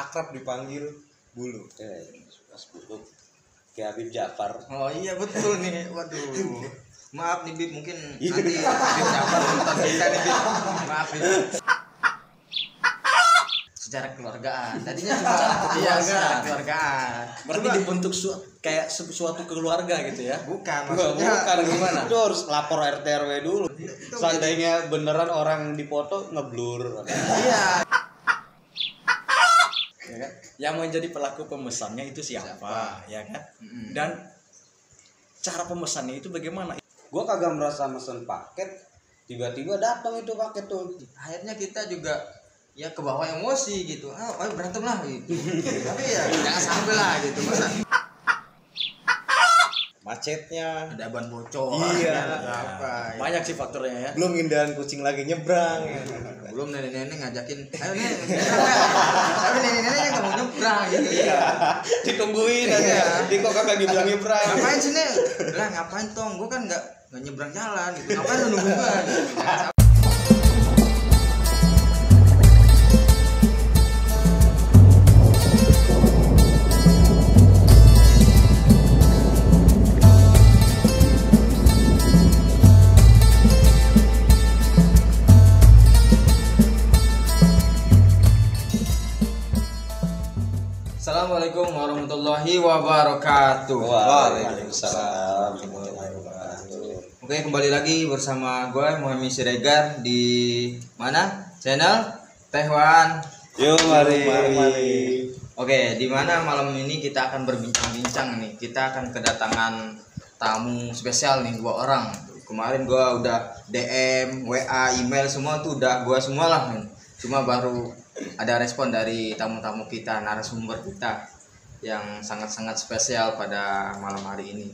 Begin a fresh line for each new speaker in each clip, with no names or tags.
akrab dipanggil Bulu.
Mas Bulu kayak Habib Jafar.
Oh iya betul nih. Waduh. Maaf nih Bib, mungkin nanti Habib Jafar nonton kita nih Bib. Maaf Bib. Secara keluargaan. Tadinya cuma keluargaan.
Berarti dibentuk kayak suatu keluarga gitu ya?
Bukan, maksudnya
Bukan gimana? Itu harus lapor RT RW dulu. Seandainya beneran orang dipoto ngeblur.
Iya.
Ya kan? Yang menjadi pelaku pemesannya itu siapa? Ya kan? Dan cara pemesannya itu bagaimana?
Gua kagak merasa mesen paket, tiba-tiba datang itu paket tuh.
Akhirnya kita juga ya ke bawah emosi gitu. Ayo berantem lah gitu. Tapi ya jangan sampai lah gitu. Masa
Macetnya,
ada ban bocor.
Iya.
Ada apa?
Banyak sih faktornya ya.
belum ngindahan kucing lagi nyebrang.
Belum nenek-nenek ngajakin, ayo nih, tapi nenek-neneknya nggak mau nyebrang gitu.
Iya. Ditungguin aja. Dia kok kagak dibilang nyebrang.
Ngapain sih nih? Lah ngapain tong? Gue kan nggak nyebrang jalan gitu. Ngapain lu nunggu gue? Gitu. Assalamualaikum warahmatullahi wabarakatuh.
Waalaikumsalam.
Oke, kembali lagi bersama gue Muhammad Siregar di mana? Channel Tehwan.
Yuk mari.
Oke, di mana malam ini kita akan berbincang-bincang nih. Kita akan kedatangan tamu spesial nih, 2 orang. Kemarin gue udah DM, WA, email semua tuh udah gue semua lah, men. Cuma baru ada respon dari tamu-tamu kita, narasumber kita yang sangat-sangat spesial pada malam hari ini.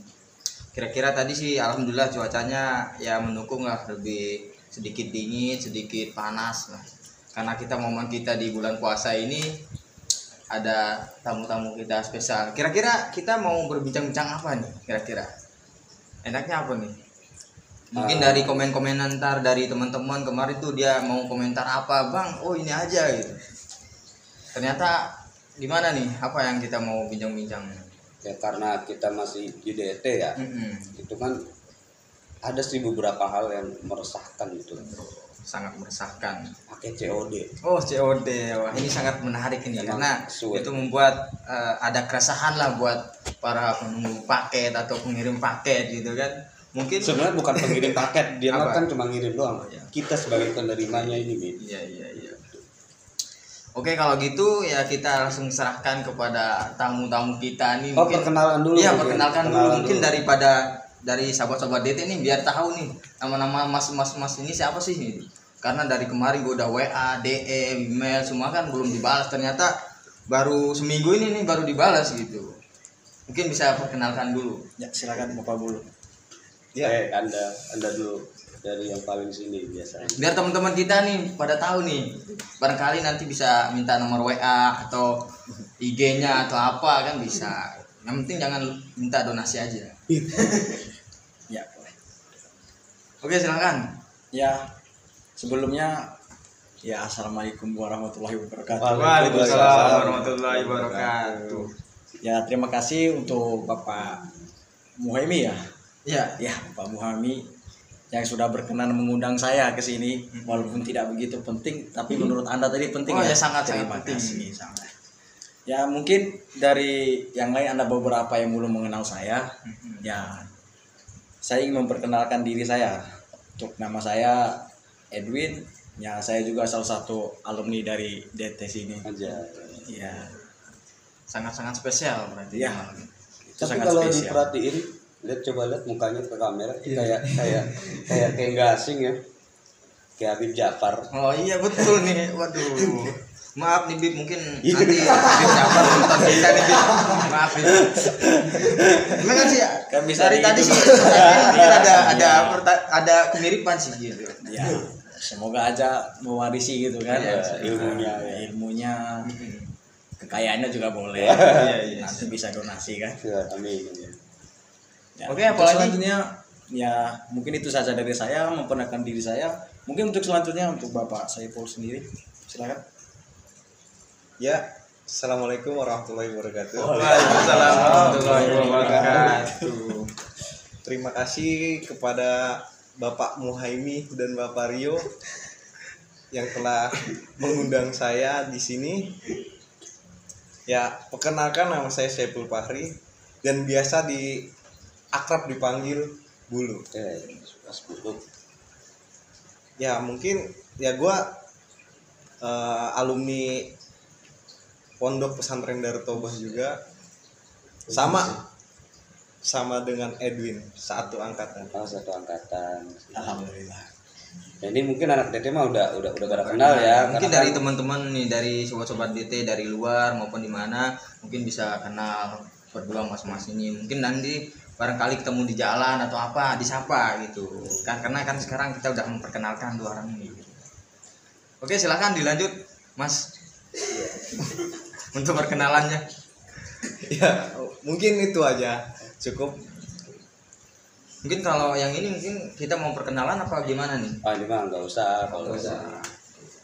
Kira-kira tadi sih alhamdulillah cuacanya ya mendukung lah, lebih sedikit dingin, sedikit panas lah. Karena kita momen kita di bulan puasa ini ada tamu-tamu kita spesial. Kira-kira kita mau berbincang-bincang apa nih? Kira-kira enaknya apa nih? Mungkin dari komen-komen ntar dari teman-teman kemarin tuh dia mau komentar apa, Bang? Oh ini aja gitu. Ternyata gimana nih? Apa yang kita mau bincang-bincang?
Ya karena kita masih di DT ya. Itu kan ada sih beberapa hal yang meresahkan itu.
Sangat meresahkan.
Pakai COD.
Oh COD, wah ini sangat menarik ini karena
sulit.
itu membuat ada keresahan lah buat para penunggu paket atau pengirim paket gitu kan. Mungkin
Sebenarnya bukan pengirim paket, dia
Apa?
kan cuma ngirim doang.
Iya.
Kita sebagai penerimanya ini, Bi.
Iya. Oke, kalau gitu ya kita langsung serahkan kepada tamu-tamu kita nih.
Oh, perkenalan dulu.
Iya,
mungkin.
perkenalkan dulu mungkin dari sahabat-sahabat DT nih biar tahu nih nama-nama mas ini siapa sih ini. Karena dari kemarin gue udah WA, DM, email semua kan belum dibalas. Ternyata baru seminggu ini nih baru dibalas gitu. Mungkin bisa perkenalkan dulu.
Ya, silakan Bapak Bulu.
Ya, Anda dulu dari yang paling sini biasanya.
Biar teman-teman kita nih pada tahu nih. Barangkali nanti bisa minta nomor WA atau IG-nya atau apa kan bisa. Yang penting jangan minta donasi aja.
Ya, boleh.
Oke, silakan.
Ya, sebelumnya ya assalamualaikum warahmatullahi wabarakatuh.
Waalaikumsalam warahmatullahi wabarakatuh.
Ya, terima kasih untuk Bapak Muhammad ya.
Iya.
Ya, Bapak Muhammad yang sudah berkenan mengundang saya ke sini walaupun tidak begitu penting, tapi menurut Anda tadi penting
Oh
ya.
ya sangat
Terima
penting.
kasih. Ya, mungkin dari yang lain Anda beberapa yang belum mengenal saya. Ya, saya ingin memperkenalkan diri saya. Untuk nama saya Edwin. Ya, saya juga salah satu alumni dari DT sini.
Aja.
Ya,
Sangat-sangat spesial berarti.
Ya. itu
Tapi
sangat
kalau
spesial.
diperhatiin, coba lihat mukanya ke kamera, kayak nggak asing ya. Kayak Habib Jafar.
Oh iya betul nih. Waduh. Maaf nih Bib, mungkin nanti Bib Jafar nonton kita nih Bib. Maaf Bib. Gimana sih?
Kan bisa
Dari tadi
gitu.
sih mungkin ada kemiripan sih gitu.
Ya, semoga aja mewarisi gitu kan.
Iya,
ilmunya, kekayaannya juga boleh.
Iya.
Nanti bisa donasi kan.
Ya, amin.
Ya,
Oke,
untuk
apalagi?
selanjutnya ya mungkin itu saja dari saya, memperkenalkan diri saya. Mungkin untuk selanjutnya untuk Bapak Saiful sendiri, silakan.
Ya,
Assalamualaikum warahmatullahi wabarakatuh.
Waalaikumsalam warahmatullahi wabarakatuh.
Terima kasih kepada Bapak Muhaimi dan Bapak Rio yang telah mengundang saya di sini. Ya, perkenalkan nama saya Saiful Fahri dan biasa akrab dipanggil Bulu.
Mas Bulu.
Ya, mungkin ya gua alumni Pondok Pesantren Darut Tobah juga, sama dengan Edwin, satu angkatan.
Satu angkatan.
Alhamdulillah.
Jadi mungkin anak DT mah udah pada kenal ya.
Mungkin
karena
dari
kan-
teman-teman nih, dari sobat-sobat DT dari luar maupun di mana, mungkin bisa kenal berdua mas-mas ini. Mungkin nanti barangkali ketemu di jalan atau apa, disapa gitu. Kan karena kan sekarang kita udah memperkenalkan dua orang ini. Gitu. Oke, silakan dilanjut, Mas. Untuk perkenalannya.
Ya, mungkin itu aja. Cukup.
Mungkin kalau yang ini mungkin kita mau perkenalan apa gimana nih?
ini mah nggak usah kalau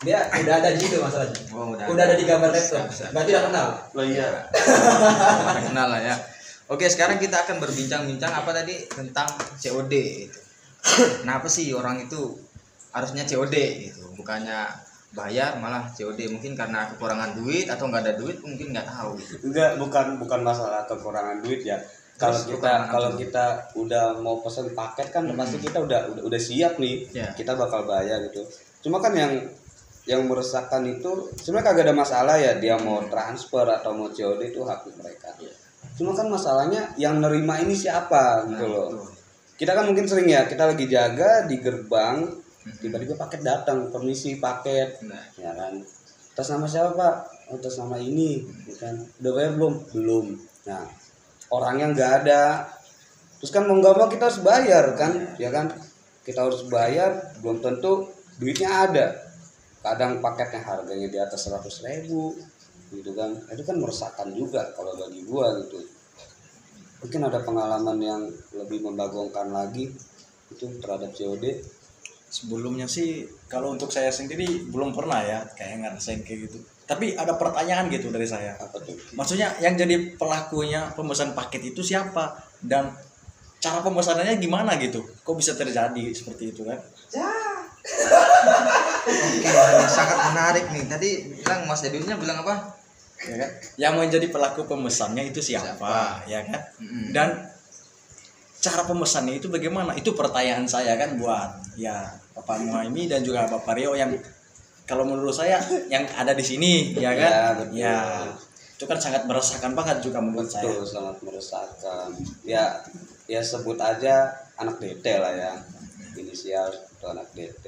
Dia udah ada di situ masalahnya.
Oh,
Udah ada di gambar laptop.
Bisa.
Berarti udah kenal.
Oh iya.
Kenal lah ya. Oke, sekarang kita akan berbincang-bincang apa tadi tentang COD itu. Kenapa sih orang itu harusnya COD gitu, bukannya bayar malah COD? Mungkin karena kekurangan duit atau nggak ada duit, mungkin nggak tahu gitu.
Enggak, bukan masalah kekurangan duit ya.
Terus
Kalau kita udah mau pesen paket kan pasti kita udah siap nih.
Ya.
Kita bakal bayar gitu. Cuma kan yang meresahkan itu sebenarnya kagak ada masalah ya, dia mau transfer atau mau COD itu hak mereka. Cuma kan masalahnya yang nerima ini siapa gitu loh.
betul.
Kita kan mungkin sering ya, kita lagi jaga di gerbang, tiba-tiba paket datang, permisi paket,
Nah,
ya kan. Atas nama siapa Pak? Atas nama ini, ya kan. Udah bayar belum? Belum. Nah, orangnya nggak ada, terus kan mau nggak mau kita harus bayar kan, ya kan. Kita harus bayar, belum tentu duitnya ada. Kadang paketnya harganya di atas 100.000 gitu kan. Itu kan meresahkan juga kalau bagi gua gitu. Mungkin ada pengalaman yang lebih membagongkan lagi itu terhadap COD.
Sebelumnya sih kalau untuk saya sendiri belum pernah ya kayak ngerasain kayak gitu. Tapi ada pertanyaan gitu dari saya.
Apa tuh?
Maksudnya yang jadi pelakunya pemesan paket itu siapa dan cara pemesanannya gimana gitu? Kok bisa terjadi seperti itu kan?
Oke, sangat menarik nih. Tadi bilang Mas Edwinnya bilang apa?
Ya kan? Yang menjadi pelaku pemesannya itu siapa, ya kan?
Mm-mm.
Dan cara pemesannya itu bagaimana? Itu pertanyaan saya kan buat ya Bapak Muhaimi dan juga Bapak Rio yang kalau menurut saya yang ada di sini, ya kan?
Ya, betul.
Ya, itu kan sangat meresahkan banget juga menurut saya.
Betul, sangat meresahkan. Ya sebut aja anak DT lah ya. Inisial itu anak DT.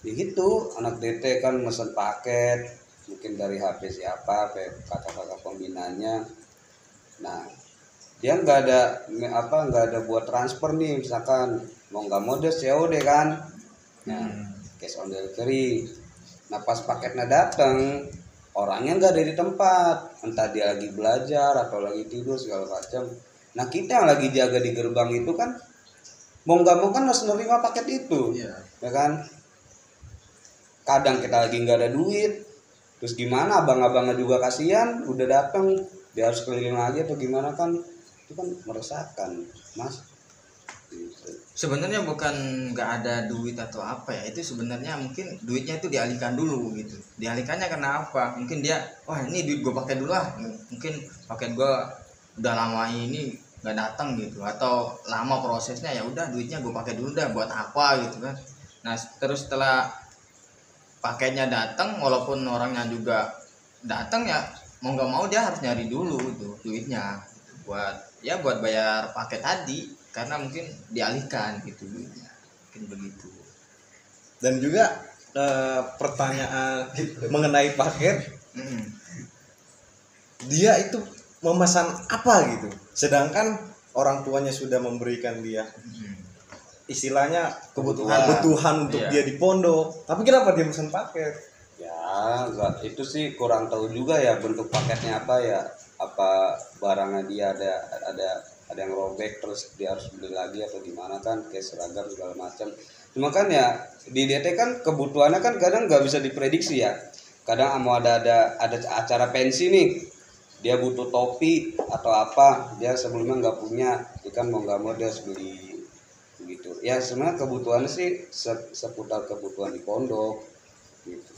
Ya gitu, anak DT kan mesen paket, mungkin dari HP siapa, kakak-kakak pembinanya. Nah, dia nggak ada buat transfer nih, misalkan mau nggak mau dia COD kan. Nah, cash on delivery. Nah, pas paketnya datang, orangnya nggak ada di tempat, entah dia lagi belajar atau lagi tidur segala macam. Nah, kita yang lagi jaga di gerbang itu kan mau nggak mau kan harus nerima paket itu,
Iya.
ya kan. Kadang kita lagi nggak ada duit, terus gimana, abang-abangnya juga kasihan, udah datang dia harus keliling lagi atau gimana kan, itu kan meresahkan, Mas. Gitu.
Sebenarnya bukan nggak ada duit atau apa ya, itu sebenarnya mungkin duitnya itu dialihkan dulu gitu. Dialihkannya karena apa? Mungkin dia, wah ini duit gue pakai dulu ah, mungkin paket gue udah lama ini nggak datang gitu, atau lama prosesnya, ya udah duitnya gue pakai dulu dah, buat apa gitu kan. Nah terus setelah paketnya datang, walaupun orangnya juga datang, ya mau nggak mau dia harus nyari dulu tuh duitnya buat bayar paket tadi, karena mungkin dialihkan gitu duitnya, mungkin begitu.
Dan juga pertanyaan mengenai paket,
Mm-mm.
dia itu memesan apa gitu, sedangkan orang tuanya sudah memberikan dia istilahnya kebutuhan untuk
Iya.
dia di pondok, tapi kenapa dia pesan paket?
Ya, enggak, itu sih kurang tahu juga ya bentuk paketnya apa ya, apa barangnya dia ada yang robek terus dia harus beli lagi atau gimana kan, kayak seragam segala macam. Cuma kan ya di DT kan kebutuhannya kan kadang nggak bisa diprediksi ya. kadang mau ada acara pensi nih, dia butuh topi atau apa, dia sebelumnya nggak punya, ikan mau nggak mau dia harus beli begitu. Ya sebenarnya kebutuhannya sih seputar kebutuhan di pondok gitu,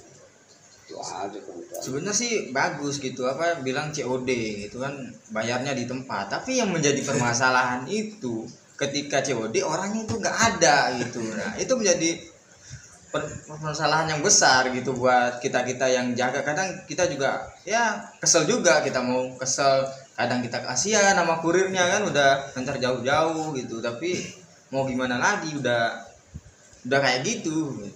itu aja kebutuhan.
Sebenarnya sih bagus gitu, apa bilang COD itu kan bayarnya di tempat, tapi yang menjadi permasalahan itu ketika COD orangnya itu nggak ada gitu. Nah itu menjadi permasalahan yang besar gitu buat kita yang jaga. Kadang kita juga ya kesel juga, kita mau kesel, kadang kita kasihan sama kurirnya kan udah ngantar jauh-jauh gitu, tapi mau gimana lagi, udah kayak gitu.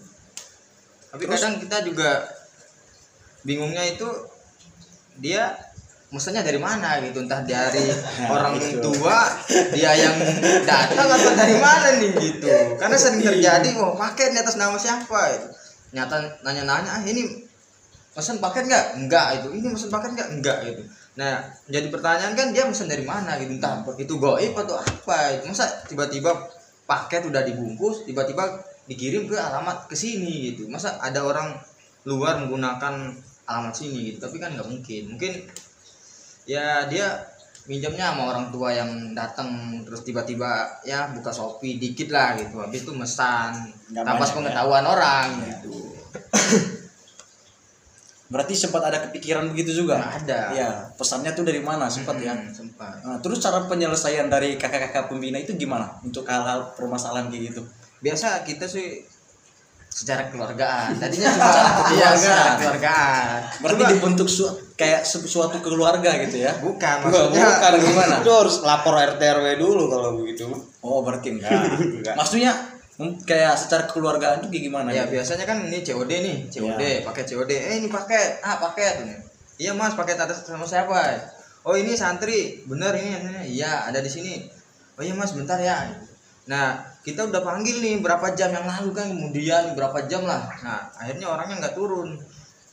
Tapi kadang kita juga bingungnya itu dia maksudnya dari mana gitu, entah dari orang tua dia yang datang atau dari mana nih gitu. Karena sering terjadi, oh paket atas nama siapa itu, nyata nanya-nanya, ini pesan paket enggak itu, ini pesan paket enggak gitu. Nah jadi pertanyaan kan dia pesan dari mana gitu, entah itu goib atau apa itu. Masa tiba-tiba paket udah dibungkus tiba-tiba dikirim ke alamat ke sini gitu, masa ada orang luar menggunakan alamat sini gitu. Tapi kan nggak mungkin ya dia minjamnya sama orang tua yang datang, terus tiba-tiba ya buka Shopee dikit lah gitu, habis itu mesan tanpa pengetahuan orang gitu.
Berarti sempat ada kepikiran begitu juga?
Nggak ada.
Ya, pesannya tuh dari mana sempat ya?
Sempat.
Nah, terus cara penyelesaian dari kakak-kakak pembina itu gimana untuk hal-hal permasalahan kayak gitu?
Biasa kita sih secara keluargaan. Tadinya cuma keluargaan.
Berarti dibentuk kayak suatu keluarga gitu ya?
Bukan, maksudnya
bukan
gimana?
Itu harus lapor RT RW dulu kalau begitu.
Oh, berarti enggak. Maksudnya kayak secara keluargaan tuh kayak gimana?
Ya
gitu?
biasanya kan ini COD nih, COD, paket COD. Ini paket, paket ini. Iya Mas, paket atas sama siapa? Oh ini santri, bener ini. Iya ada di sini. Oh iya Mas, bentar ya. Nah kita udah panggil nih berapa jam yang lalu kan, kemudian berapa jam lah. Nah akhirnya orangnya nggak turun.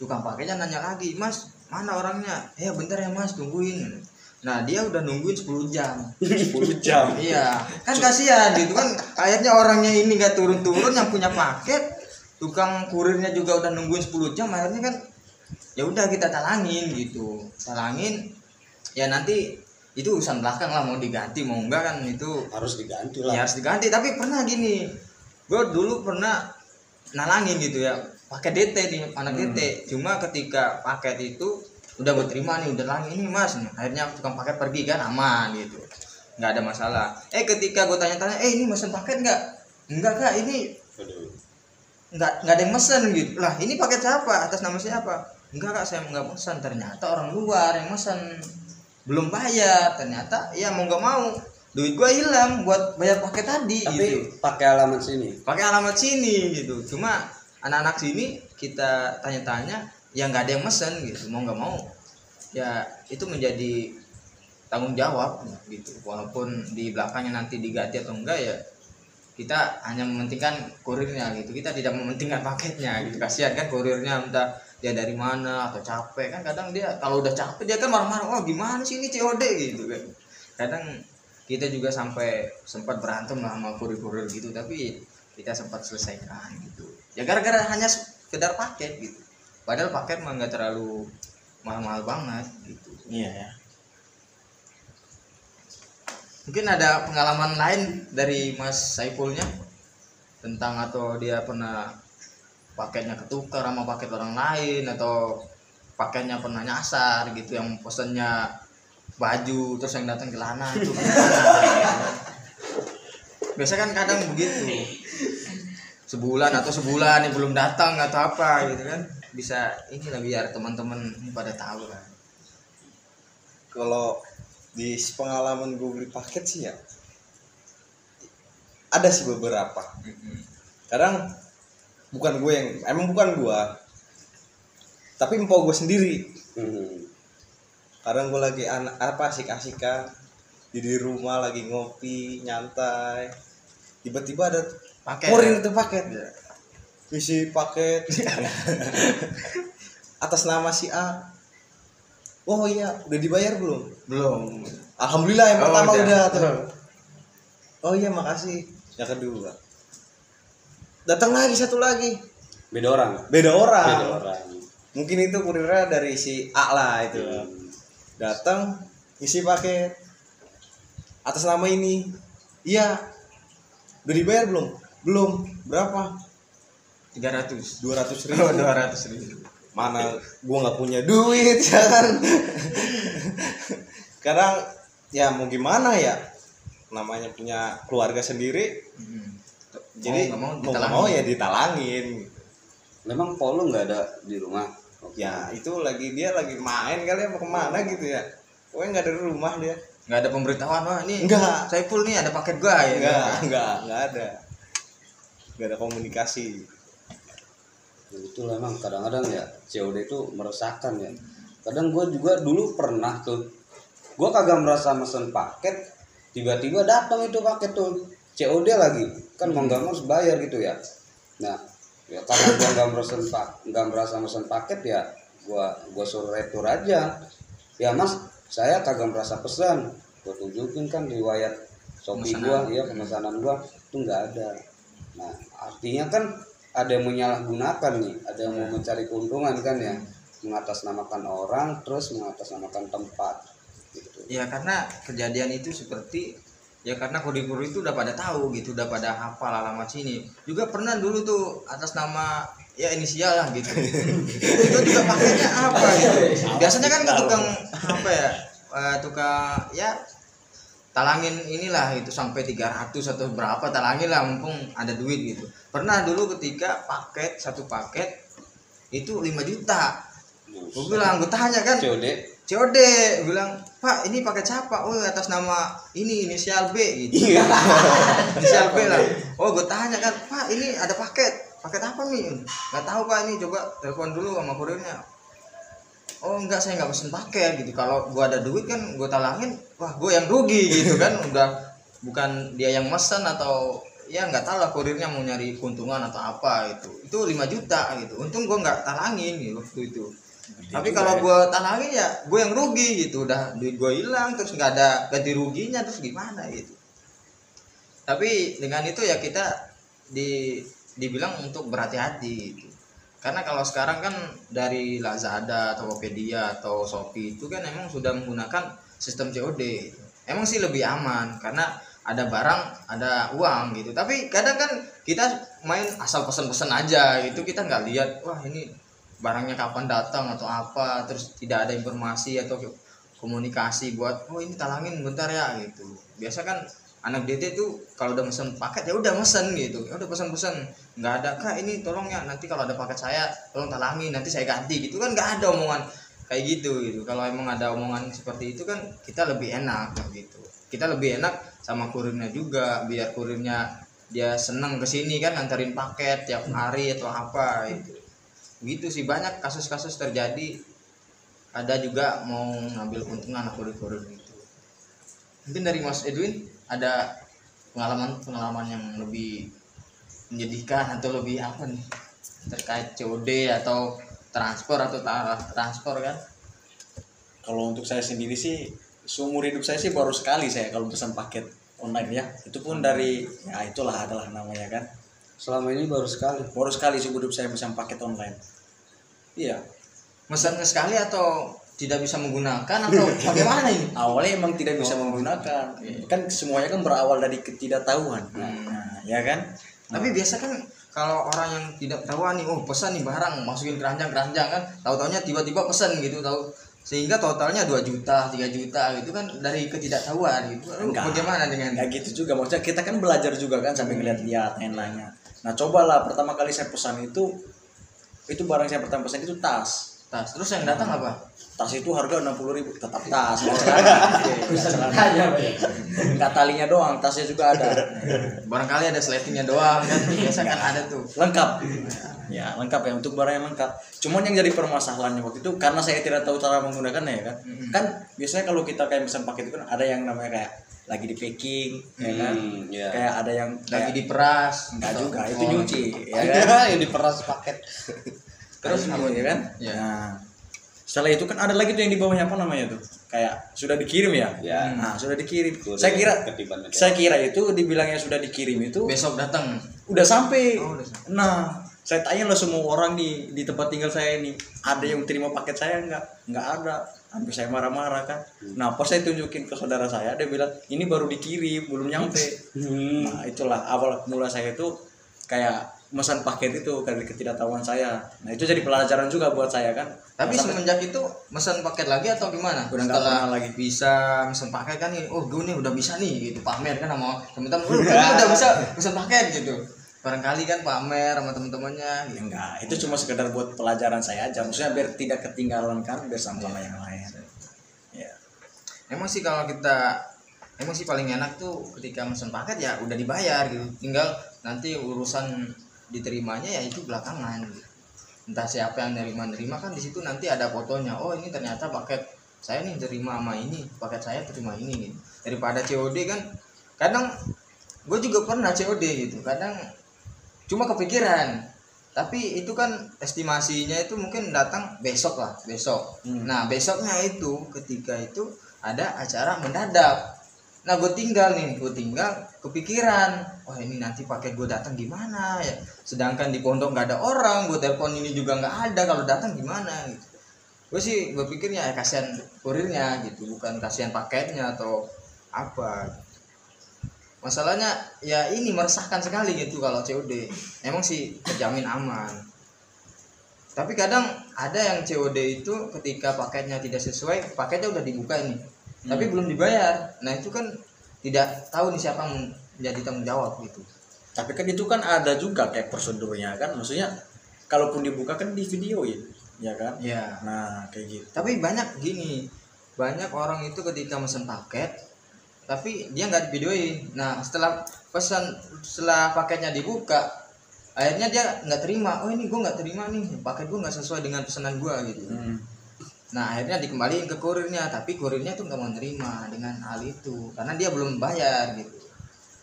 Tukang paketnya nanya lagi, Mas mana orangnya? Ya bentar ya Mas, tungguin. Nah dia udah nungguin 10 jam.
10 jam.
Iya kan kasihan gitu kan, akhirnya orangnya ini nggak turun-turun, yang punya paket, tukang kurirnya juga udah nungguin 10 jam. Akhirnya kan ya udah kita talangin gitu, ya nanti itu urusan belakang lah, mau diganti mau enggak kan itu
Harus diganti lah.
ya harus diganti. Tapi pernah gini, gue dulu pernah nalangin gitu ya, pakai DT nih, anak DT. Cuma ketika paket itu udah gue terima nih, udah langin ini Mas, akhirnya tukang paket pergi kan, aman gitu, nggak ada masalah. Ketika gue tanya-tanya, ini mesen paket enggak Kak, ini nggak ada yang mesen gitu. Lah ini paket siapa, atas nama siapa? Enggak Kak, saya nggak mesen. Ternyata orang luar yang mesen, belum bayar. Ternyata ya mau nggak mau duit gue hilang buat bayar paket tadi.
Tapi
gitu.
pakai alamat sini
Gitu. Cuma anak-anak sini kita tanya-tanya, ya nggak ada yang mesen gitu, mau nggak mau ya itu menjadi tanggung jawab gitu. Walaupun di belakangnya nanti diganti atau enggak, ya kita hanya mementingkan kurirnya gitu, kita tidak mementingkan paketnya gitu. Kasihan kan kurirnya, entah dia dari mana atau capek kan. Kadang dia kalau udah capek dia kan marah-marah, oh gimana sih ini COD gitu kan. Kadang kita juga sampai sempat berantem lah sama kurir-kurir gitu, tapi kita sempat selesaikan gitu ya, gara-gara hanya sekedar paket gitu. Padahal paket mah nggak terlalu mahal-mahal banget gitu.
Iya ya.
Mungkin ada pengalaman lain dari Mas Saifulnya tentang, atau dia pernah paketnya ketukar sama paket orang lain, atau paketnya pernah nyasar gitu, yang pesennya baju terus yang datang celana itu biasa kan kadang begitu, sebulan ini belum datang atau apa gitu kan. Bisa ini lah biar teman-teman pada tahu kan.
Kalau di pengalaman gue beli paket sih ya ada sih beberapa. Kadang bukan gue yang, bukan gue, tapi empok gue sendiri. Kadang gue lagi asik-asikan di rumah, lagi ngopi nyantai, tiba-tiba ada
Paket.
kurir itu paket, isi paket atas nama si A. Oh iya, udah dibayar belum?
Belum.
Alhamdulillah yang pertama udah tuh.
Betul.
Oh iya makasih. Yang kedua datang lagi, satu lagi
beda orang.
beda orang. mungkin itu kurirnya dari si A lah itu. Datang isi paket atas nama ini. Iya. Udah dibayar belum? Belum. Berapa?
300.
200.000.
Oh, 200.000.
Mana gua nggak punya duit ya kan. Kadang ya mau gimana ya, namanya punya keluarga sendiri, jadi
mau
mau nggak mau ya ditalangin.
Memang Polo nggak ada di rumah.
Ya itu dia lagi main kali apa kemana gitu ya, pokoknya nggak ada di rumah dia.
Nggak ada pemberitahuan, wah ini
Enggak.
Saiful nih ada paket gua ya.
Nggak ada komunikasi.
Ya, itu memang kadang-kadang ya COD itu meresahkan ya. Kadang gue juga dulu pernah tuh, gue kagak merasa mesen paket, tiba-tiba datang itu paket tuh COD lagi, kan mau nggak mau harus bayar gitu ya. Nah ya karena gue nggak merasa mesen paket ya, gue suruh retur aja. Ya mas, saya kagak merasa pesan, gue tunjukin kan riwayat Shopee gue, ya pemesanan gue itu nggak ada. Nah artinya kan ada yang menyalahgunakan nih, ada yang mau mencari keuntungan kan ya, mengatasnamakan orang terus mengatasnamakan tempat gitu.
Ya karena kejadian itu seperti ya karena kode-kode itu udah pada tahu gitu, udah pada hafal alamat sini. Juga pernah dulu tuh atas nama ya inisial lah gitu. Itu juga pakainya apa gitu. Biasanya kan tukang apa ya? Tukang ya talangin inilah itu sampai 300 atau berapa talangin lah mumpung ada duit gitu. Pernah dulu ketika satu paket itu 5 juta. Gue bilang, gue tanya kan COD bilang, Pak ini paket siapa? Oh atas nama ini inisial B gitu. Inisial B lah. Oh gue tanya kan, Pak ini ada paket apa nih? Nggak tahu Pak, ini coba telepon dulu sama kurirnya. Oh enggak, saya nggak pesen paket gitu. Kalau gue ada duit kan gue talangin, wah gue yang rugi gitu kan. Udah bukan dia yang mesen atau ya nggak tahu lah kurirnya mau nyari keuntungan atau apa itu 5 juta gitu. Untung gue nggak talangin gitu waktu itu. Tapi kalau gue talangin ya gue yang rugi gitu, udah duit gue hilang terus nggak ada ganti ruginya, terus gimana gitu. Tapi dengan itu ya kita dibilang untuk berhati-hati gitu. Karena kalau sekarang kan dari Lazada, Tokopedia atau Shopee itu kan emang sudah menggunakan sistem COD. Emang sih lebih aman karena ada barang, ada uang gitu. Tapi kadang kan kita main asal pesen-pesen aja gitu, kita nggak lihat wah ini barangnya kapan datang atau apa, terus tidak ada informasi atau komunikasi buat oh ini talangin bentar ya gitu. Biasa kan anak DT tuh kalau udah mesen paket ya udah mesen gitu, ya udah pesan-pesan, nggak ada Kak ini tolong ya nanti kalau ada paket saya tolong talangin nanti saya ganti gitu kan, nggak ada omongan kayak gitu. Kalau emang ada omongan seperti itu kan kita lebih enak gitu, kita lebih enak sama kurirnya juga, biar kurirnya dia seneng kesini kan nganterin paket tiap hari atau apa gitu sih. Banyak kasus-kasus terjadi, ada juga mau ngambil keuntungan kurir-kurir gitu. Mungkin dari Mas Edwin ada pengalaman yang lebih menyedihkan atau lebih apa nih terkait COD atau transfer kan?
Kalau untuk saya sendiri sih seumur hidup saya sih baru sekali saya kalau pesan paket online ya, itu pun dari ya itulah adalah namanya kan.
Selama ini baru sekali
seumur hidup saya pesan paket online. Iya.
Mesan sekali atau tidak bisa menggunakan atau bagaimana ini?
Awalnya emang tidak bisa menggunakan. Kan semuanya kan berawal dari ketidaktahuan. Nah, ya kan?
Tapi biasa kan kalau orang yang tidak tahuan nih, oh pesan nih barang masukin keranjang kan, tahu-taunya tiba-tiba pesan gitu tahu, sehingga totalnya 2 juta, 3 juta gitu kan dari ketidaktahuan gitu. Bagaimana dengan?
Enggak gitu juga, maksudnya kita kan belajar juga kan sampai ngeliat-liat lain-lainnya. Nah, cobalah pertama kali saya pesan itu barang saya pertama pesan itu tas.
Terus yang datang apa?
Tas itu harga 60.000, tetap tas. Enggak talinya doang, tasnya juga ada.
Barangkali ada sletingnya doang kan, biasa kan ada tuh.
Lengkap. Ya, lengkap ya, untuk barang yang lengkap. Cuman yang jadi permasalahannya waktu itu karena saya tidak tahu cara menggunakannya ya kan. Kan biasanya kalau kita kayak pesan paket itu kan ada yang namanya kayak lagi di packing ya kan.
Yeah.
Kayak ada yang
lagi diperas.
Enggak juga, itu nyuci ya
kan. Yang diperas paket.
Terus apa ya kan?
Ya.
Nah, setelah itu kan ada lagi tuh yang di bawahnya apa namanya tuh? Kayak sudah dikirim ya?
Ya.
Nah, sudah dikirim.
Saya
Saya kira itu dibilangnya sudah dikirim itu
Besok datang.
udah sampai.
Oh, udah sampai.
Nah, Saya tanya loh semua orang di tempat tinggal saya ini, ada yang terima paket saya nggak ada. Sampai saya marah-marah kan. Nah, pas saya tunjukin ke saudara saya, dia bilang ini baru dikirim, belum nyampe. Nah, itulah awal mula saya itu kayak memesan paket itu dari ketidaktahuan saya. Nah, itu jadi pelajaran juga buat saya kan.
Tapi semenjak itu mesen paket lagi atau gimana?
Udah nggak pernah lagi.
Bisa mesen paket kan nih, oh gue nih udah bisa nih gitu, pamer kan sama temen-temen, gue udah bisa mesen paket gitu. Barangkali kan pamer sama temen-temennya gitu.
Enggak, itu cuma sekedar buat pelajaran saya aja. Maksudnya biar tidak ketinggalan kan, biar sama yang lain. Ya.
Emang sih paling enak tuh ketika mesen paket ya udah dibayar gitu. Tinggal nanti urusan diterimanya ya itu belakangan gitu. Entah siapa yang nerima kan di situ nanti ada fotonya. Oh, ini ternyata paket saya nih terima sama ini, paket saya terima ini gitu. Daripada COD kan kadang gue juga pernah COD gitu. Kadang cuma kepikiran, tapi itu kan estimasinya itu mungkin datang besok. Nah, besoknya itu ketika itu ada acara mendadak. Nah, gue tinggal kepikiran, wah ini nanti paket gue datang gimana ya, sedangkan di pondok nggak ada orang, gue telepon ini juga nggak ada, kalau datang gimana gitu. Gue pikirnya ya kasihan kurirnya gitu, bukan kasihan paketnya atau apa. Masalahnya ya ini meresahkan sekali gitu kalau COD. Emang sih terjamin aman. Tapi kadang ada yang COD itu ketika paketnya tidak sesuai, paketnya udah dibuka ini, tapi belum dibayar. Nah itu kan tidak tahu nih siapa yang menjadi tanggung jawab gitu.
Tapi kan itu kan ada juga kayak prosedurnya kan, maksudnya kalaupun dibuka kan di video ya kan?
Ya.
Nah kayak gitu.
Tapi banyak orang itu ketika mesen paket, tapi dia nggak videoin. Nah setelah paketnya dibuka, akhirnya dia nggak terima. Oh ini gue nggak terima nih, paket gue nggak sesuai dengan pesanan gue gitu. Nah akhirnya dikembaliin ke kurirnya, tapi kurirnya tuh nggak mau nerima dengan hal itu karena dia belum bayar gitu.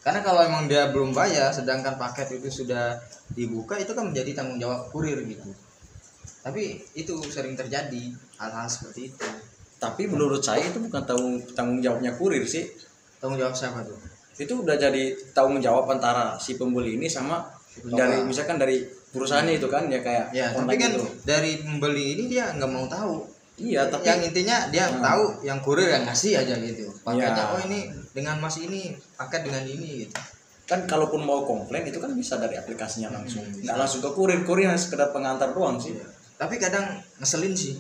Karena kalau emang dia belum bayar, sedangkan paket itu sudah dibuka, itu kan menjadi tanggung jawab kurir gitu. Tapi itu sering terjadi hal-hal seperti itu.
Tapi menurut saya itu bukan tanggung jawabnya kurir sih.
Tanggung jawab siapa tuh?
Itu udah jadi tanggung jawab antara si pembeli ini sama dari misalkan dari perusahaannya itu kan ya kayak
ya, tapi kan gitu. Dari pembeli ini dia nggak mau tahu.
Iya, tapi
yang intinya dia tahu yang kurir yang ngasih aja gitu. Paketnya
ya.
Oh ini dengan mas ini, paket dengan ini gitu.
Kan kalaupun mau komplain itu kan bisa dari aplikasinya langsung. Nggak langsung ke kurir yang sekedar pengantar doang sih.
Ya. Tapi kadang ngeselin sih.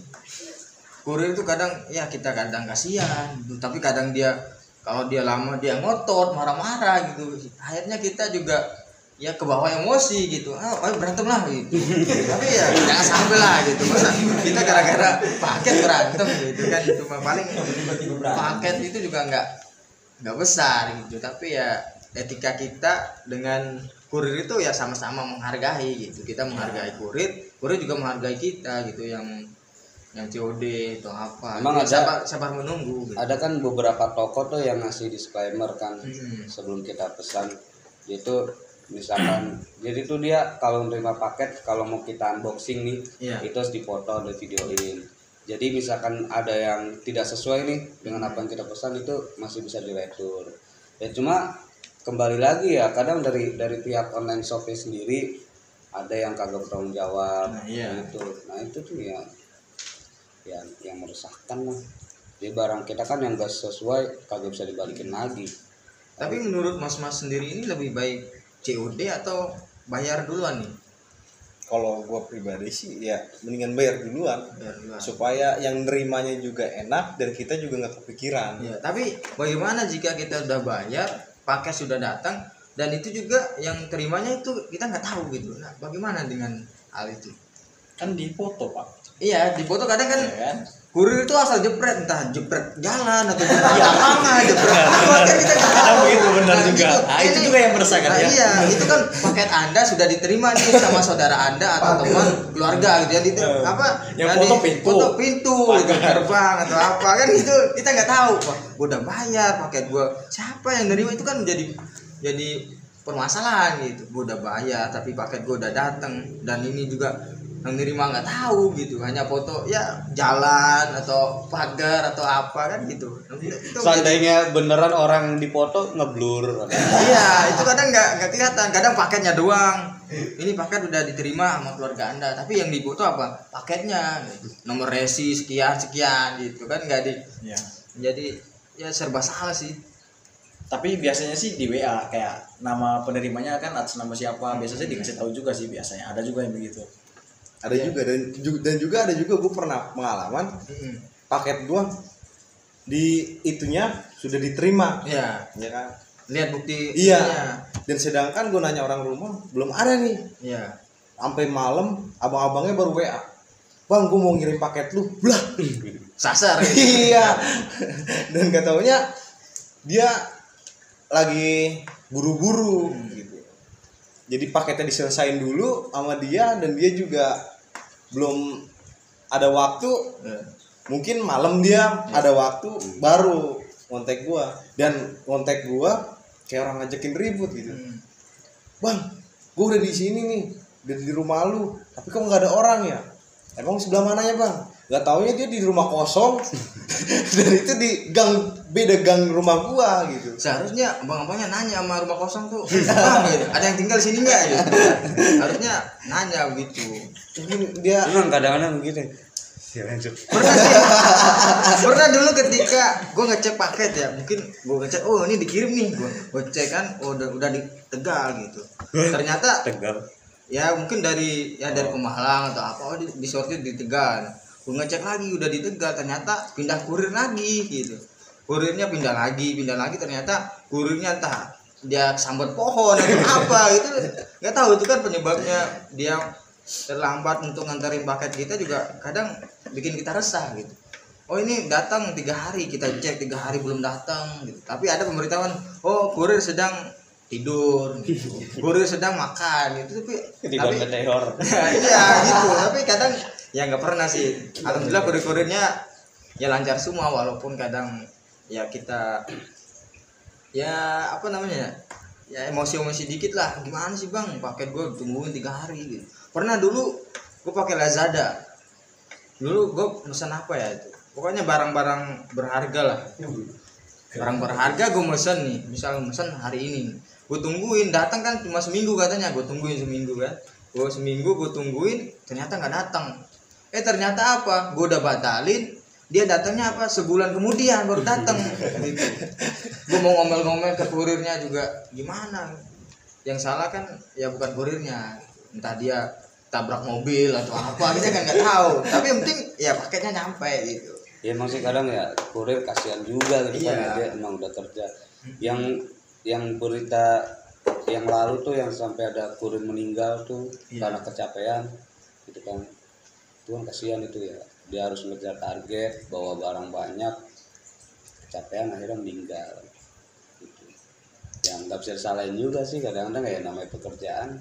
Kurir itu kadang ya kita kadang kasihan gitu. Tapi kadang dia kalau dia lama dia ngotot, marah-marah gitu. Akhirnya kita juga ya ke bawah emosi gitu. Ayo berantem lah gitu. Tapi ya jangan sampai lah gitu. Masa kita gara-gara paket berantem gitu kan, itu paling paket itu juga nggak besar gitu. Tapi ya etika kita dengan kurir itu ya sama-sama menghargai gitu. Kita menghargai kurir juga menghargai kita gitu, yang COD atau apa.
Emang
sabar menunggu gitu.
Ada kan beberapa toko tuh yang ngasih disclaimer kan sebelum kita pesan. Itu misalkan jadi tuh dia kalau menerima paket, kalau mau kita unboxing nih, itu harus dipoto dan videoin. Jadi misalkan ada yang tidak sesuai nih dengan apa yang kita pesan, itu masih bisa diretur. Ya cuma kembali lagi ya, kadang dari pihak online shopee sendiri ada yang kagak bertanggung jawab. Nah itu tuh yang meresahkan lah. Jadi barang kita kan yang gak sesuai kagak bisa dibalikin lagi.
Tapi menurut mas-mas sendiri ini lebih baik COD atau bayar duluan nih?
Kalau gua pribadi sih ya mendingan bayar duluan. Supaya yang nerimanya juga enak dan kita juga nggak kepikiran.
Ya, tapi bagaimana jika kita udah bayar, paket sudah datang, dan itu juga yang terimanya itu kita nggak tahu gitu. Nah, bagaimana dengan hal itu?
Kan dipoto pak.
Iya, di foto kadang kan kurir itu asal jepret, entah jepret jalan atau jepret jepret apa kan kita nggak tahu.
Begitu benar juga. Itu juga yang meresahkan ya.
Iya, itu kan paket Anda sudah diterima nih sama saudara Anda atau teman keluarga gitu ya, itu apa?
Yang foto
pintu, gitu, gerbang atau apa kan itu kita nggak tahu. Wah, gua udah bayar paket gua. Siapa yang nerima itu kan jadi permasalahan gitu. Gua udah bayar tapi paket gua udah datang, dan ini juga yang nerima nggak tahu gitu, hanya foto ya jalan atau pagar atau apa kan gitu.
Seandainya beneran orang dipoto ngeblur.
Iya, itu kadang nggak kelihatan, kadang paketnya doang ini paket udah diterima sama keluarga Anda, tapi yang dibutuh apa? Paketnya, nomor resi sekian gitu kan, nggak di.
Ya.
Jadi ya serba salah sih.
Tapi biasanya sih di WA kayak nama penerimanya kan atas nama siapa, biasanya dikasih tahu juga sih biasanya. Ada juga yang begitu.
Ada juga dan juga ada juga gue pernah pengalaman paket gue di itunya sudah diterima.
Iya.
Ya kan?
Lihat bukti.
Iya.
ininya.
Dan sedangkan gue nanya orang rumah belum ada nih.
Iya.
Sampai malam abang-abangnya baru WA. Bang, gue mau ngirim paket lu. Lah.
Sasar.
Iya. Dan gak taunya dia lagi buru-buru gitu. Jadi paketnya diselesain dulu sama dia dan dia juga belum ada waktu. Mungkin malam dia ada waktu baru kontak gua dan kontak gua kayak orang ngajakin ribut gitu. Bang, gua udah di sini nih, udah di rumah lu, tapi kok nggak ada orang ya? Emang sebelah mananya bang? Gak taunya dia di rumah kosong dan itu di beda gang rumah gua gitu.
Seharusnya abang-abangnya nanya sama rumah kosong tuh, bang, gitu, ada yang tinggal di sini nggak? Gitu. Harusnya nanya begitu.
Mungkin dia
Emang kadang-kadang begitu. Ya, lanjut.
Pernah dulu ketika gue ngecek paket ya, mungkin gue ngecek, oh ini dikirim nih, gue cek kan, oh udah di Tegal gitu. Ternyata
Tegal.
ya mungkin dari Pemalang atau apa, oh disortir di Tegal. Gue ngecek lagi udah di Tegal, ternyata pindah kurir lagi gitu. Kurirnya pindah lagi, ternyata kurirnya entah dia sambat pohon atau apa gitu, nggak tahu. Itu kan penyebabnya dia terlambat untuk nganterin paket kita juga kadang bikin kita resah gitu. Oh ini datang 3 hari, kita cek 3 hari belum datang gitu. Tapi ada pemberitahuan, oh kurir sedang tidur gitu. Kurir sedang makan gitu. Tapi
meteor.
iya gitu. Tapi kadang ya nggak pernah sih. Alhamdulillah kurir-kurirnya ya lancar semua, walaupun kadang ya kita ya apa namanya ya emosi dikit lah. Gimana sih bang, paket gue tungguin 3 hari gitu. Pernah dulu gue pakai Lazada. Dulu gue pesan apa ya itu? Pokoknya barang-barang berharga lah. Barang berharga gue mesen nih. Misal mesen hari ini. Gue tungguin, datang kan cuma seminggu katanya. Gue tungguin seminggu kan. Gue seminggu gue tungguin, ternyata nggak datang. Ternyata apa? Gue udah batalin. Dia datangnya apa? Sebulan kemudian baru datang. Gitu. Gue mau ngomel-ngomel ke kurirnya juga gimana? Yang salah kan ya bukan kurirnya. Entah dia tabrak mobil atau apa, kita kan nggak tahu. Tapi yang penting ya paketnya nyampe gitu.
Ya emang sih kadang ya kurir kasihan juga gitu kan,
Iya.
dia emang udah kerja. Yang berita yang lalu tuh yang sampai ada kurir meninggal tuh karena kecapean gitu kan. Itu kan kasihan itu ya. Dia harus ngejar target, bawa barang banyak, kecapean akhirnya meninggal. Gitu. Yang nggak bisa disalahin juga sih kadang-kadang ya namanya pekerjaan.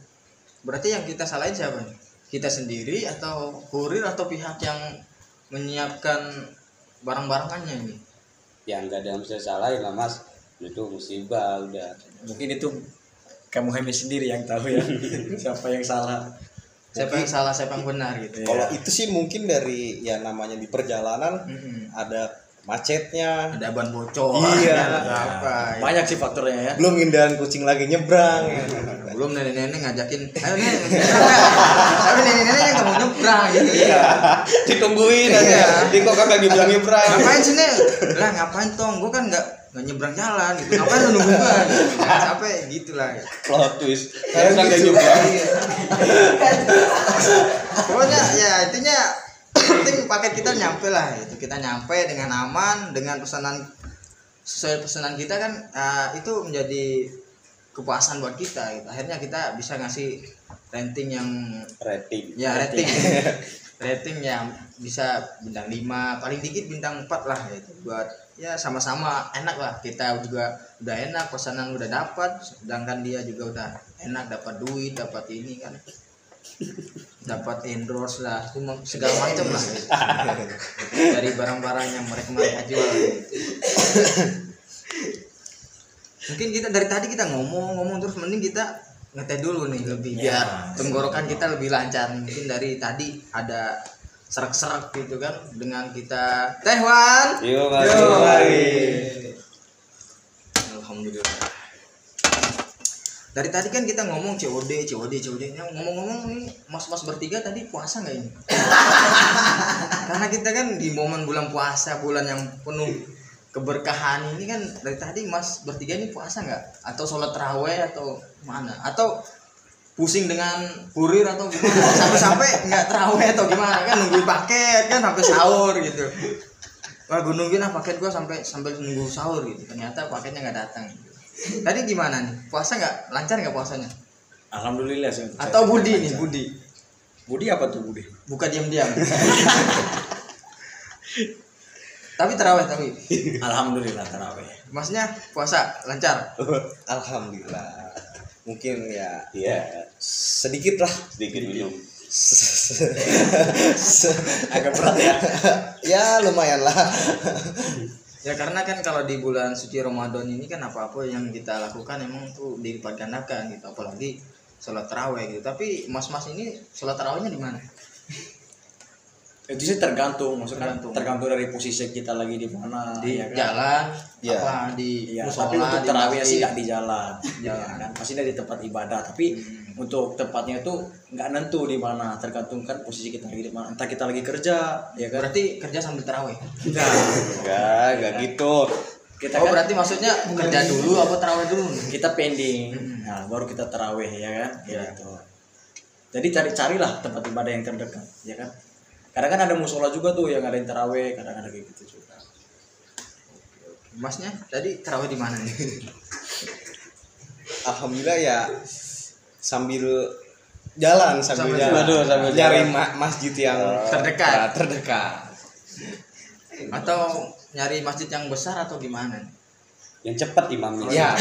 Berarti yang kita salahin siapa nih? Kita sendiri atau kurir atau pihak yang menyiapkan barang-barangannya ini?
Yang nggak ada yang bisa disalahin lah mas, itu musibah udah.
Mungkin itu kamu Hemi sendiri yang tahu ya siapa yang salah.
Siapa yang salah, siapa yang benar gitu.
Kalau itu sih mungkin dari ya namanya di perjalanan ada macetnya,
Ada ban bocor.
Iya.
ada apa?
Banyak sih faktornya ya.
belum ngindaran kucing lagi nyebrang.
Belum nenek-nenek ngajakin, ayo nenek, tapi nenek-neneknya nggak mau nyebrang gitu. Iya.
Ditungguin
Iya.
aja, di kok kagak dibilang nyebrang.
Ngapain sih nih? Lah ngapain tong? Gue kan nggak nyebrang jalan gitu. Ngapain lu nunggu gue? Sampai gitulah.
Plot twist, karena nggak nyebrang.
Pokoknya ya intinya penting paket kita nyampe lah. Itu kita nyampe dengan aman, dengan pesanan sesuai pesanan kita kan, itu menjadi kepuasan buat kita gitu. Akhirnya kita bisa ngasih rating yang
Rating.
ya rating yang bisa bintang 5, paling dikit bintang 4 lah gitu. Buat ya sama-sama enak lah, kita juga udah enak, pesanan udah dapat, sedangkan dia juga udah enak, dapat duit, dapat ini kan, dapat endorse lah, semua segala macam lah gitu. Dari barang-barang yang mereka jual gitu. Mungkin kita dari tadi kita ngomong terus, mending kita ngeteh dulu nih lebih biar tenggorokan kita lebih lancar. Mungkin dari tadi ada serak-serak gitu kan dengan kita teh Wan.
Yuk,
Alhamdulillah. Dari tadi kan kita ngomong COD. Ngomong-ngomong nih, mas-mas bertiga tadi puasa nggak ini? Karena kita kan di momen bulan puasa, bulan yang penuh keberkahan ini kan, dari tadi mas bertiga ini puasa nggak? Atau sholat taraweh atau mana? Atau pusing dengan kurir atau gimana? Sampai-sampai nggak taraweh atau gimana kan? Nungguin paket kan sampai sahur gitu. Wah, gue nungguin paket gue sampai nunggu sahur gitu. Ternyata paketnya nggak datang. Tadi gimana nih? Puasa nggak? Lancar nggak puasanya?
Alhamdulillah sih.
Atau Budi nih, Budi?
Budi apa tuh Budi?
Buka diam-diam. Tapi taraweh tapi.
Alhamdulillah taraweh.
Masnya puasa lancar?
Alhamdulillah. Mungkin ya
Iya,
sedikit lah.
sedikit minum.
Agak berat ya.
Ya lumayan lah.
Ya karena kan kalau di bulan suci Ramadan ini kan apa-apa yang kita lakukan emang tuh dilipat gandakan gitu, apalagi sholat taraweh gitu. Tapi mas-mas ini sholat tarawehnya di mana?
Itu sih tergantung, maksudnya
Tergantung.
dari posisi kita lagi di mana.
Di
ya kan?
jalan,
Ya.
apa di
Iya,
musola,
tapi untuk
di
tarawih sih
masjid.
nggak di jalan,
Ya.
ya kan? Pasti dari tempat ibadah. Tapi untuk tempatnya itu nggak nentu di mana, tergantung kan posisi kita lagi di mana. Entah kita lagi kerja, ya kan?
Berarti kerja sambil taraweh.
Enggak gitu.
Kita
Oh
kan
berarti maksudnya kerja dulu apa taraweh dulu?
kita pending, nah baru kita tarawih ya kan? Gitu. Jadi carilah tempat ibadah yang terdekat, ya kan? Kadang kan ada musola juga tuh yang ada yang tarawih, kadang ada kayak gitu juga.
Masnya tadi taraweh di mana nih?
Alhamdulillah ya sambil jalan
Sambil
jalan.
jalan. Sambil
Nyari
jalan.
masjid yang
Terdekat.
terdekat.
Atau nyari masjid yang besar atau gimana?
Yang cepat imamnya.
Ya.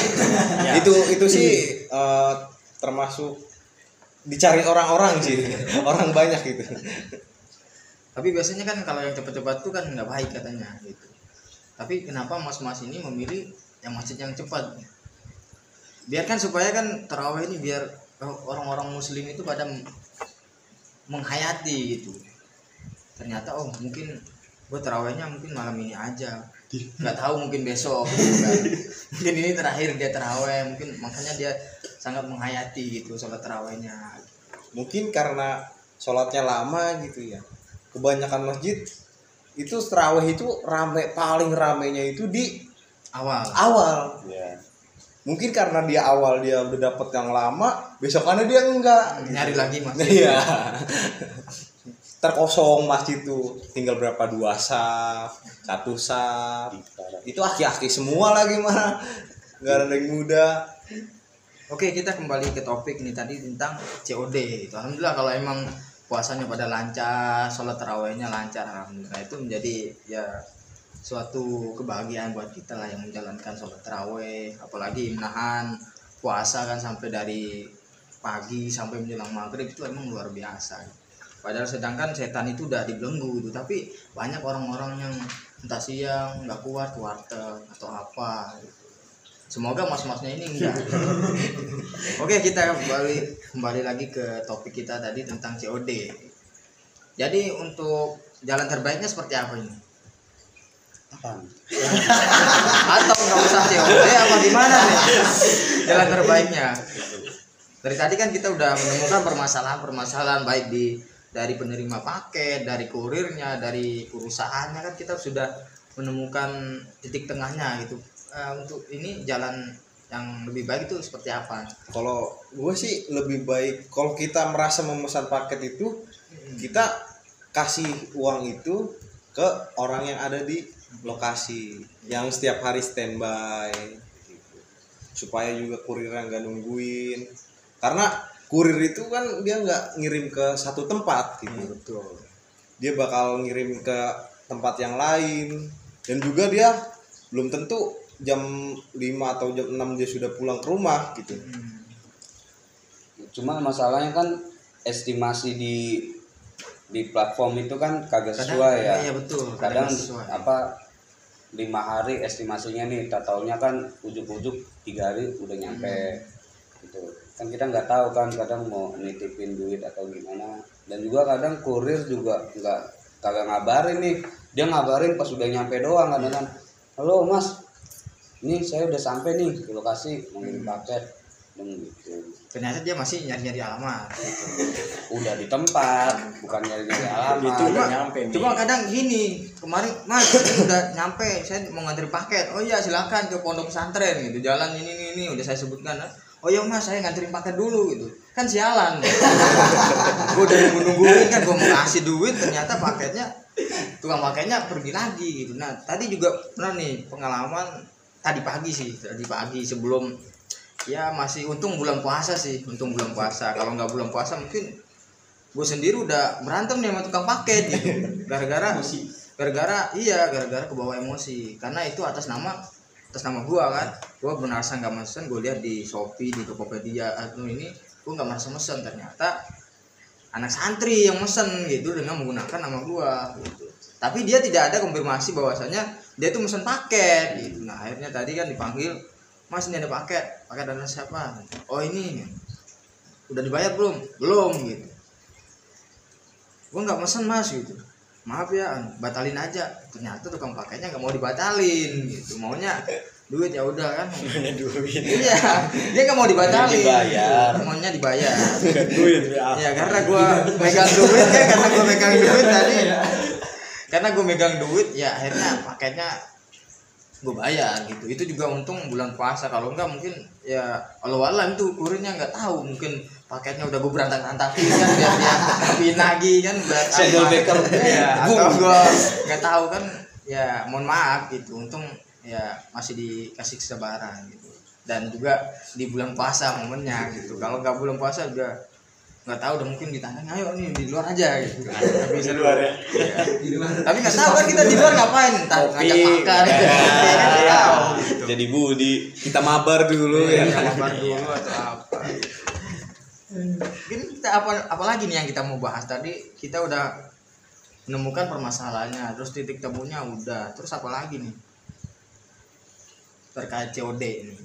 Ya.
Itu sih termasuk dicari orang-orang sih. Orang banyak gitu.
Tapi biasanya kan kalau yang cepat-cepat tuh kan nggak baik katanya gitu. Tapi kenapa mas-mas ini memilih yang masjid yang cepat? Biarkan supaya kan tarawih ini biar orang-orang muslim itu pada menghayati gitu. Ternyata oh mungkin gue tarawihnya mungkin malam ini aja. Nggak tahu mungkin besok gitu kan. Mungkin ini terakhir dia tarawih, mungkin makanya dia sangat menghayati gitu sholat tarawihnya.
Mungkin karena sholatnya lama gitu ya. Kebanyakan masjid itu tarawih itu paling ramenya itu di awal.
Ya.
Mungkin karena dia awal dia udah dapet yang lama, besokannya dia enggak
Nyari lagi masjid.
Iya. Terkosong masjid itu tinggal berapa 2 saf, 1 saf. Itu aki-aki semua lagi mah. Enggak ada yang muda.
Oke, kita kembali ke topik nih tadi tentang COD. Itu alhamdulillah kalau emang puasanya pada lancar, sholat tarawihnya lancar, alhamdulillah itu menjadi ya suatu kebahagiaan buat kita lah yang menjalankan sholat tarawih, apalagi menahan puasa kan sampai dari pagi sampai menjelang maghrib itu emang luar biasa. Padahal sedangkan setan itu udah dibelenggu gitu, tapi banyak orang-orang yang entah siang nggak kuat ke warteg atau apa gitu. Semoga mas-masnya ini enggak. Oke, kita kembali lagi ke topik kita tadi tentang COD. Jadi untuk jalan terbaiknya seperti apa ini?
Apaan?
Atau nggak usah COD apa gimana nih? Jalan terbaiknya. Dari tadi kan kita udah menemukan permasalahan baik dari penerima paket, dari kurirnya, dari perusahaannya kan kita sudah menemukan titik tengahnya gitu. Untuk ini jalan yang lebih baik itu seperti apa?
Kalau gue sih lebih baik kalau kita merasa memesan paket itu kita kasih uang itu ke orang yang ada di lokasi yang setiap hari standby gitu. Supaya juga kurirnya nggak nungguin, karena kurir itu kan dia nggak ngirim ke satu tempat gitu.
Betul.
Dia bakal ngirim ke tempat yang lain, dan juga dia belum tentu jam 5 atau jam 6 dia sudah pulang ke rumah gitu.
Cuma masalahnya kan estimasi di platform itu kan kagak sesuai ya.
Iya betul.
Kadang
sesuai.
apa 5 hari estimasinya nih, tak taunya kan ujuk-ujuk 3 hari udah nyampe gitu. Kan kita nggak tahu kan, kadang mau nitipin duit atau gimana. Dan juga kadang kurir juga kagak ngabarin nih. Dia ngabarin pas udah nyampe doang kadang kan. Halo Mas, ini saya udah sampai nih di lokasi mau ngirim paket. gitu.
Ternyata dia masih nyari-nyari alamat.
Udah di tempat, bukan nyari-nyari alamat.
Itu udah nyampe.
Cuma kadang gini, kemarin Mas ini udah nyampe, saya mau ngantri paket. Oh iya silakan ke pondok pesantren gitu, jalan ini udah saya sebutkan. Oh iya Mas, saya nganterin paket dulu gitu. Kan sialan. Gue udah nungguin kan, gue mau kasih duit, ternyata paketnya tukang paketnya pergi lagi gitu. Nah tadi juga pernah nih pengalaman tadi pagi sebelum ya masih untung bulan puasa sih, kalau nggak bulan puasa mungkin gue sendiri udah berantem nih sama tukang paket gitu. gara-gara kebawa emosi karena itu atas nama gue kan. Gue merasa nggak mesen, gue lihat di Shopee, di Tokopedia atau ini gue nggak merasa mesen, ternyata anak santri yang mesen gitu dengan menggunakan nama gue gitu. Tapi dia tidak ada konfirmasi bahwasanya dia tuh mesen paket gitu. Nah akhirnya tadi kan dipanggil, Mas ini ada paket dari siapa? Oh ini udah dibayar belum gitu. Gue nggak mesen Mas gitu, maaf ya batalin aja. Ternyata tukang paketnya nggak mau dibatalin gitu, maunya duit. Ya udah kan,
Maunya duit.
iya dia nggak mau dibatalin, maunya dibayar
Duit
ya karena gue megang duit kan, karena gue megang duit ya akhirnya paketnya gue bayar gitu. Itu juga untung bulan puasa, kalau enggak mungkin ya Allah itu kurirnya nggak tahu, mungkin paketnya udah gue berantak-antakin kan biar dia ngapain lagi kan, buat ya atau gue nggak tahu kan, ya mohon maaf gitu. Untung ya masih dikasih kesabaran gitu, dan juga di bulan puasa momennya gitu. Kalau nggak bulan puasa juga nggak tahu, udah mungkin ditanya ayo nih di luar aja gitu. Tapi
di luar ya.
Tapi nggak tahu kan kita di luar ngapain, entah ngajak makan gitu.
Jadi Budi, kita mabar dulu ya.
Mabar dulu atau apa gitu. Mungkin kita apa lagi nih yang kita mau bahas. Tadi kita udah menemukan permasalahannya, terus titik temunya udah, terus apa lagi nih terkait COD ini.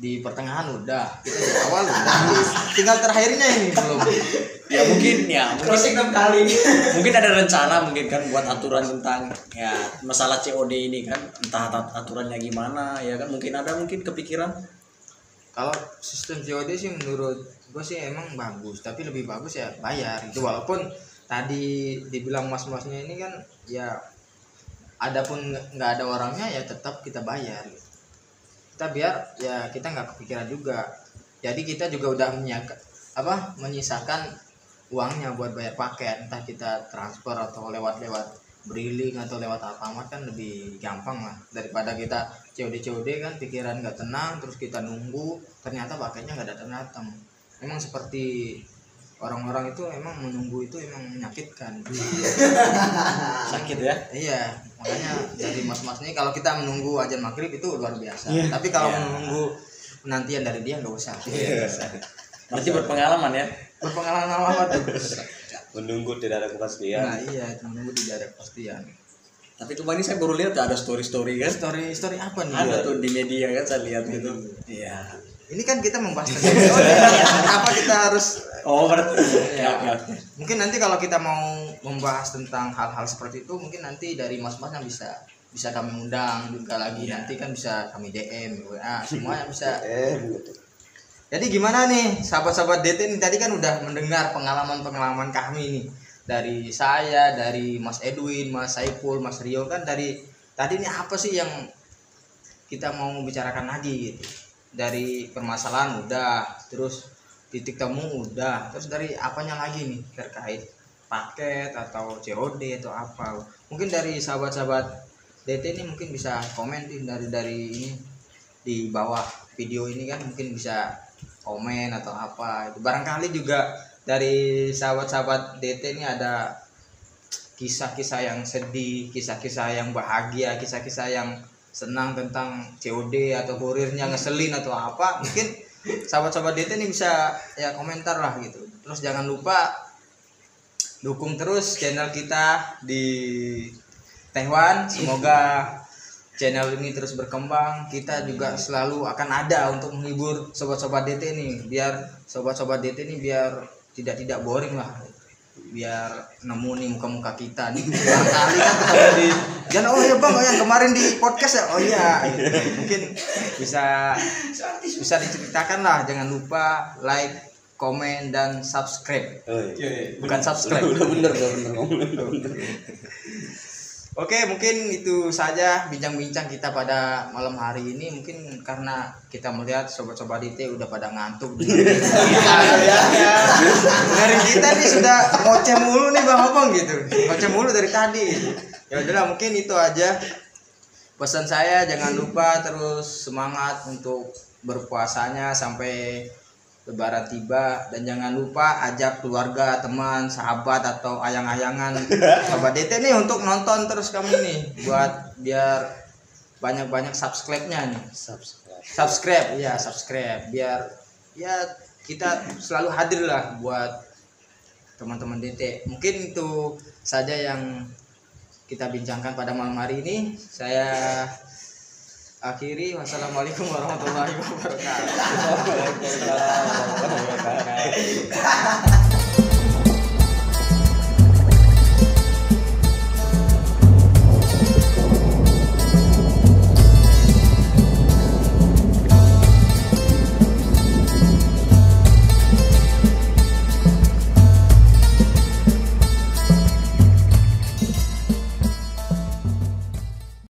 Di pertengahan udah, kita di awal udah, tinggal terakhirnya ini belum.
mungkin
Closing 6 kali.
mungkin ada rencana mungkin kan buat aturan tentang ya masalah COD ini kan, entah aturannya gimana ya kan, mungkin kepikiran.
Kalau sistem COD sih menurut gue sih emang bagus, tapi lebih bagus ya bayar itu. Walaupun tadi dibilang mas-masnya ini kan ya, adapun nggak ada orangnya ya tetap kita bayar gitu. Kita biar ya kita nggak kepikiran juga, jadi kita juga udah menyisakan uangnya buat bayar paket, entah kita transfer atau lewat Briling atau lewat Alfamart kan lebih gampang lah daripada kita COD kan, pikiran nggak tenang, terus kita nunggu ternyata paketnya nggak datang. Emang seperti orang-orang itu emang menunggu itu emang menyakitkan.
Sakit ya.
Iya, makanya dari mas-mas ini kalau kita menunggu azan maghrib itu luar biasa. Tapi kalau menunggu penantian dari dia nggak usah.
Berarti berpengalaman ya.
Berpengalaman apa tuh?
Menunggu tidak ada kepastian.
Nah iya, menunggu tidak ada kepastian.
Tapi kemarin saya baru lihat ada story kan.
Story apa nih?
Ada tuh di media kan, saya lihat gitu. Iya.
Ini kan kita membahas tentang apa kita harus.
Oh berarti.
Ya. Mungkin nanti kalau kita mau membahas tentang hal-hal seperti itu, mungkin nanti dari mas-mas yang bisa kami undang juga lagi. Nanti kan bisa kami DM, WA, semuanya bisa. Jadi gimana nih sahabat-sahabat DT ini, tadi kan udah mendengar pengalaman kami nih, dari saya, dari Mas Edwin, Mas Saiful, Mas Rio kan. Dari tadi ini apa sih yang kita mau bicarakan lagi gitu. Dari permasalahan udah, terus titik temu udah, terus dari apanya lagi nih terkait paket atau COD atau apa. Mungkin dari sahabat-sahabat DT ini mungkin bisa komen nih, dari ini di bawah video ini kan, mungkin bisa komen atau apa itu. Barangkali juga dari sahabat-sahabat DT ini ada kisah-kisah yang sedih, kisah-kisah yang bahagia, kisah-kisah yang senang tentang COD atau kurirnya ngeselin atau apa. Mungkin sahabat-sahabat DT ini bisa ya komentar lah gitu. Terus jangan lupa dukung terus channel kita di Taiwan. Semoga channel ini terus berkembang. Kita juga selalu akan ada untuk menghibur sobat-sobat DT ini, biar sobat-sobat DT ini biar tidak boring lah. biar nemu nih muka-muka kita nih. Barangkali kan ketemu di jangan, oh ya bang, oh yang kemarin di podcast ya, oh iya gitu. Mungkin bisa diceritakan lah. Jangan lupa like, komen, dan subscribe. Bukan subscribe.
Udah bener ngomong.
Oke, mungkin itu saja bincang-bincang kita pada malam hari ini. Mungkin karena kita melihat sobat-sobat DT udah pada ngantuk. Dari kita nih sudah ngoceh mulu nih Bang Opong gitu. Ngoceh mulu dari tadi. Ya udahlah, mungkin itu aja pesan saya. Jangan lupa terus semangat untuk berpuasanya sampai Lebaran tiba, dan jangan lupa ajak keluarga, teman, sahabat atau ayang-ayangan sobat DT nih untuk nonton terus kami nih, buat biar banyak-banyak subscribe-nya nih. Subscribe biar ya kita selalu hadir lah buat teman-teman DT. Mungkin itu saja yang kita bincangkan pada malam hari ini. Saya akhiri, wassalamualaikum warahmatullahi wabarakatuh.